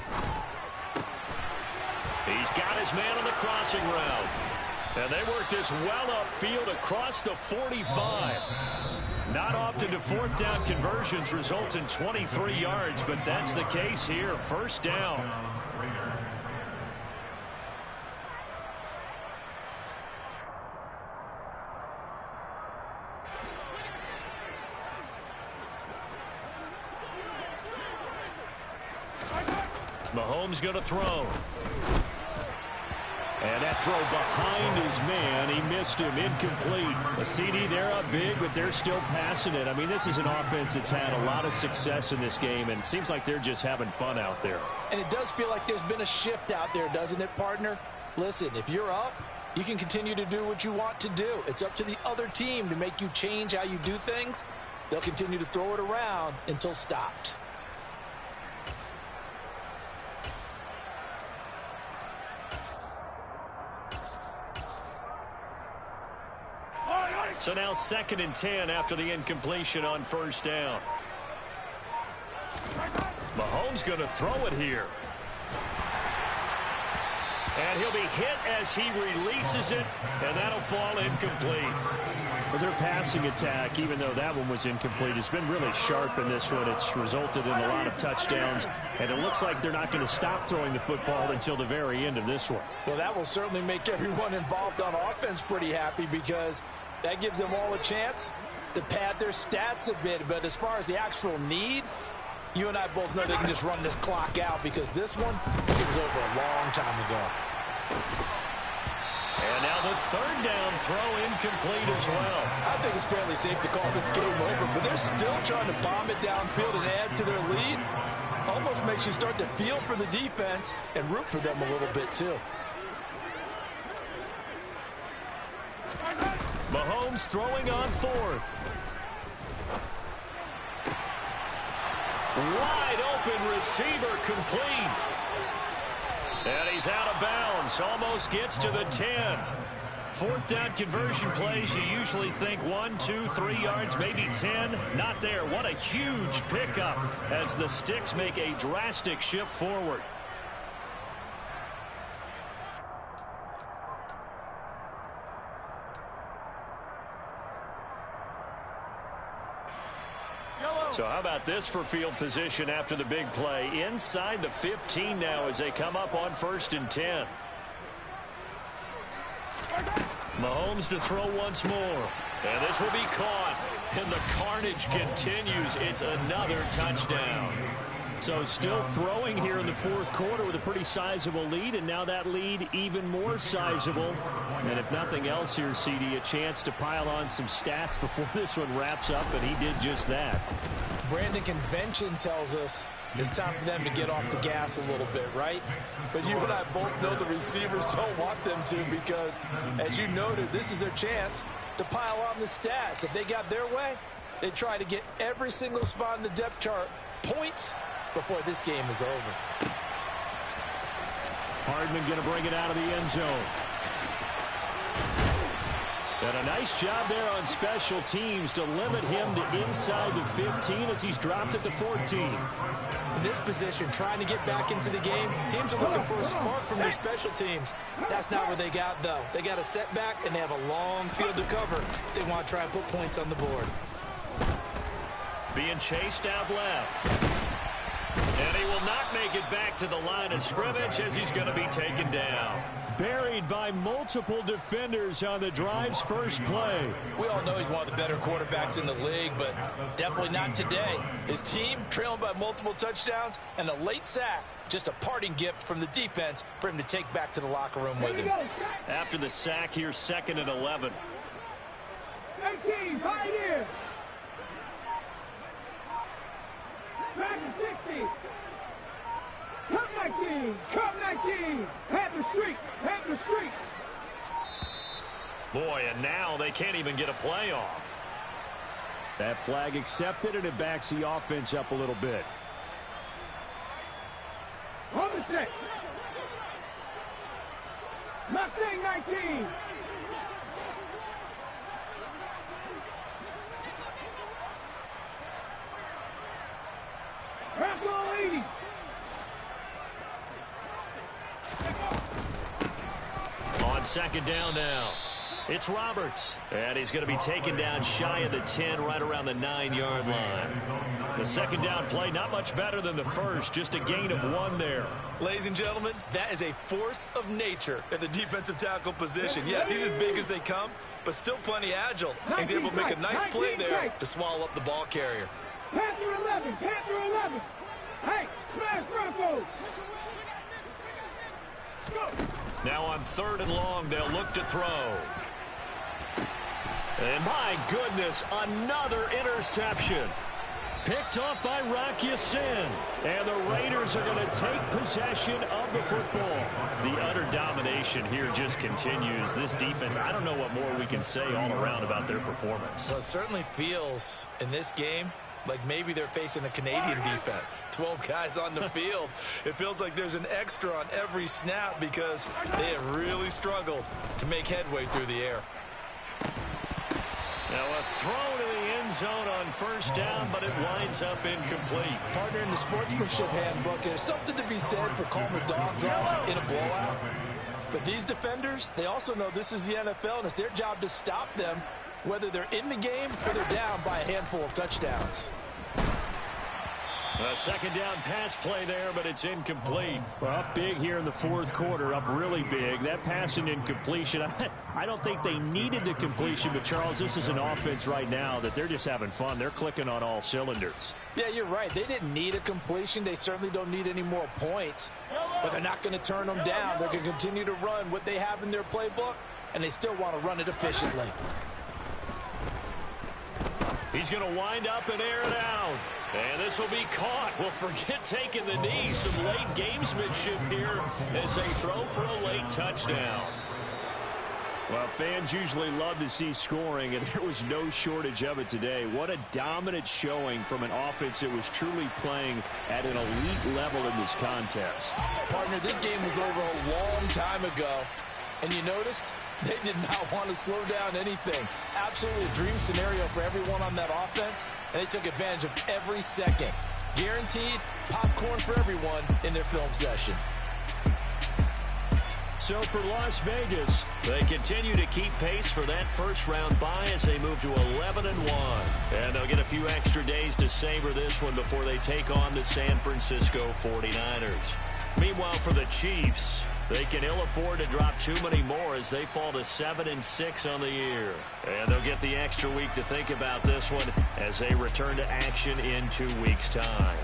He's got his man on the crossing route. And they work this well upfield across the 45. Not often do 4th down conversions result in 23 yards, but that's the case here. 1st down. Mahomes going to throw. And that throw behind his man. He missed him. Incomplete. A CD, they're up big, but they're still passing it. I mean, this is an offense that's had a lot of success in this game, and it seems like they're just having fun out there. And it does feel like there's been a shift out there, doesn't it, partner? Listen, if you're up, you can continue to do what you want to do. It's up to the other team to make you change how you do things. They'll continue to throw it around until stopped. So now 2nd and 10 after the incompletion on 1st down. Mahomes going to throw it here. And he'll be hit as he releases it, and that'll fall incomplete. Well, their passing attack, even though that one was incomplete, has been really sharp in this one. It's resulted in a lot of touchdowns, and it looks like they're not going to stop throwing the football until the very end of this one. Well, that will certainly make everyone involved on offense pretty happy because that gives them all a chance to pad their stats a bit. But as far as the actual need, you and I both know they can just run this clock out because this one, it was over a long time ago. And now the 3rd down throw incomplete as well. I think it's fairly safe to call this game over, but they're still trying to bomb it downfield and add to their lead. Almost makes you start to feel for the defense and root for them a little bit too. Mahomes throwing on 4th. Wide open receiver complete. And he's out of bounds. Almost gets to the 10. 4th down conversion plays, you usually think 1, 2, 3 yards, maybe 10. Not there. What a huge pickup as the Sticks make a drastic shift forward. So how about this for field position after the big play? Inside the 15 now as they come up on 1st and 10. Mahomes to throw once more. And this will be caught. And the carnage continues. It's another touchdown. So still throwing here in the 4th quarter with a pretty sizable lead, and now that lead even more sizable. And if nothing else here, CD, a chance to pile on some stats before this one wraps up, and he did just that. Brandon, convention tells us it's time for them to get off the gas a little bit, right? But you and I both know the receivers don't want them to because, as you noted, this is their chance to pile on the stats. If they got their way, they try to get every single spot in the depth chart points before this game is over. Hardman going to bring it out of the end zone. And a nice job there on special teams to limit him to inside the 15 as he's dropped at the 14. In this position, trying to get back into the game, teams are looking for a spark from their special teams. That's not what they got, though. They got a setback, and they have a long field to cover. They want to try and put points on the board. Being chased out left. And he will not make it back to the line of scrimmage as he's going to be taken down. Buried by multiple defenders on the drive's first play. We all know he's one of the better quarterbacks in the league, but definitely not today. His team trailing by multiple touchdowns and a late sack. Just a parting gift from the defense for him to take back to the locker room with him. After the sack, here's 2nd and 11. 18, Pioneer. Back to 60. Come 19, come 19. Have the streak, have the streak. Boy, and now they can't even get a play off. That flag accepted, and it backs the offense up a little bit. On the set. Mustang 19. Bravo 80. On 2nd down now. It's Roberts. And he's going to be taken down shy of the 10, right around the 9-yard line. The 2nd down play, not much better than the first. Just a gain of 1 there. Ladies and gentlemen, that is a force of nature at the defensive tackle position. Yes, he's as big as they come, but still plenty agile. He's able to make a nice play there to swallow up the ball carrier. Panther 11, Panther 11. Hey, smash Broncos. Go. Now on 3rd and long, they'll look to throw. And my goodness, another interception. Picked off by Rock Ya-Sin. And the Raiders are going to take possession of the football. The utter domination here just continues. This defense, I don't know what more we can say all around about their performance. Well, it certainly feels in this game like maybe they're facing a Canadian defense. 12 guys on the field. It feels like there's an extra on every snap because they have really struggled to make headway through the air. Now a throw to the end zone on 1st down, but it winds up incomplete. Partner, in the sportsmanship handbook, there's something to be said for calling the dogs off in a blowout. But these defenders, they also know this is the NFL, and it's their job to stop them, whether they're in the game or they're down by a handful of touchdowns. A 2nd down pass play there, but it's incomplete. Well, up big here in the 4th quarter, up really big. That pass and incompletion, I don't think they needed the completion, but Charles, this is an offense right now that they're just having fun. They're clicking on all cylinders. Yeah, you're right. They didn't need a completion. They certainly don't need any more points, but they're not going to turn them down. They're going to continue to run what they have in their playbook, and they still want to run it efficiently. He's going to wind up and air it out. And this will be caught. Well, forget taking the knee. Some late gamesmanship here as they throw for a late touchdown. Well, fans usually love to see scoring, and there was no shortage of it today. What a dominant showing from an offense that was truly playing at an elite level in this contest. Partner, this game was over a long time ago. And you noticed they did not want to slow down anything. Absolutely a dream scenario for everyone on that offense, and they took advantage of every second. Guaranteed popcorn for everyone in their film session. So for Las Vegas, they continue to keep pace for that first-round bye as they move to 11-1. And they'll get a few extra days to savor this one before they take on the San Francisco 49ers. Meanwhile, for the Chiefs, they can ill afford to drop too many more as they fall to 7-6 on the year. And they'll get the extra week to think about this one as they return to action in 2 weeks' time.